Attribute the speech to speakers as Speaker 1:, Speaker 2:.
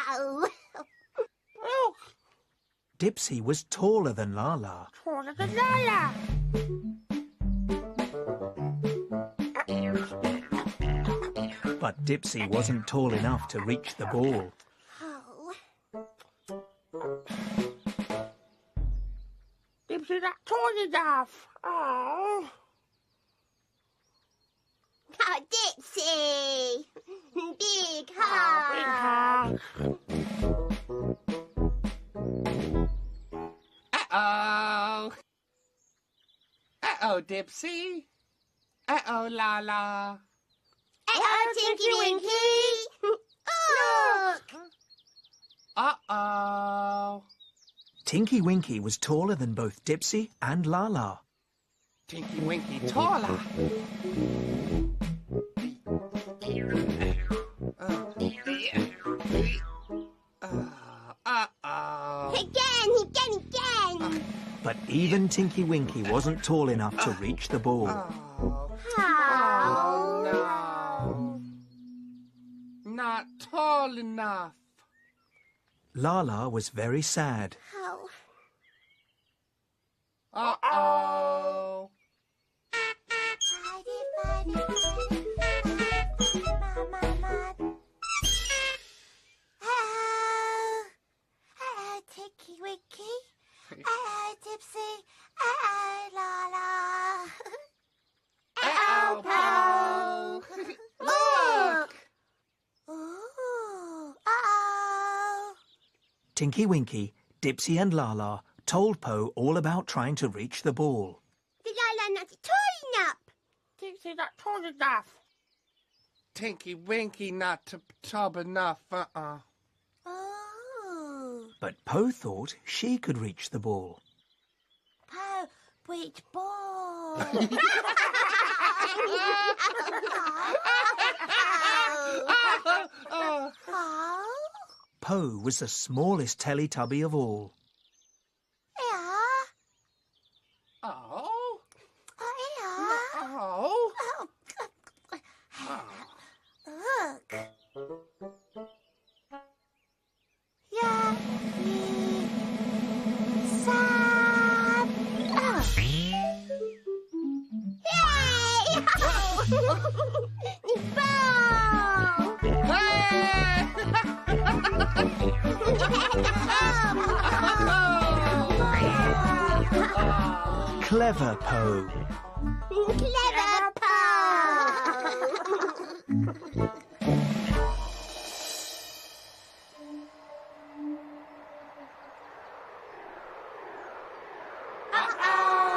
Speaker 1: no.
Speaker 2: Look,
Speaker 3: Dipsy was taller than Laa-Laa.
Speaker 2: taller than Laa-Laa.
Speaker 3: But Dipsy wasn't tall enough to reach the ball.
Speaker 1: Oh.
Speaker 2: Dipsy not tall enough. Oh.
Speaker 1: Oh, Dipsy. Big
Speaker 2: Big
Speaker 1: heart.
Speaker 2: heart.
Speaker 4: Uh-oh. Uh-oh, Dipsy. Uh-oh, Laa-Laa.
Speaker 1: Oh, Tinky Winky. Look.
Speaker 4: Uh-oh.
Speaker 3: Tinky Winky was taller than both Dipsy and Laa-Laa.
Speaker 4: Tinky Winky taller. Uh-oh.
Speaker 1: Again.
Speaker 3: But even Tinky Winky wasn't tall enough to reach the ball.
Speaker 4: Oh.
Speaker 1: Oh.
Speaker 4: No. Not tall enough.
Speaker 3: Laa-Laa was very sad.
Speaker 1: Oh.
Speaker 4: Uh-oh.
Speaker 1: Hello, Tinky Winky. Hello, Dipsy. Hello, Laa-Laa.
Speaker 4: Uh-oh, Po.
Speaker 1: Look. Ooh. Uh-oh.
Speaker 3: Tinky Winky, Dipsy and Laa-Laa told Po all about trying to reach the ball.
Speaker 1: The Laa-Laa not tall enough.
Speaker 2: Dipsy not tall enough.
Speaker 4: Tinky Winky not tall enough. Uh-uh.
Speaker 1: Oh.
Speaker 3: But Po thought she could reach the ball.
Speaker 1: Po, which ball? Oh.
Speaker 3: Po was the smallest Teletubby of all.
Speaker 1: Yeah.
Speaker 4: Oh.
Speaker 1: Oh, yeah.
Speaker 4: Oh.
Speaker 1: Look. Yeah. Sam. Oh. Yay! Ball!
Speaker 3: Clever Po.
Speaker 1: Clever Paul! Uh-oh!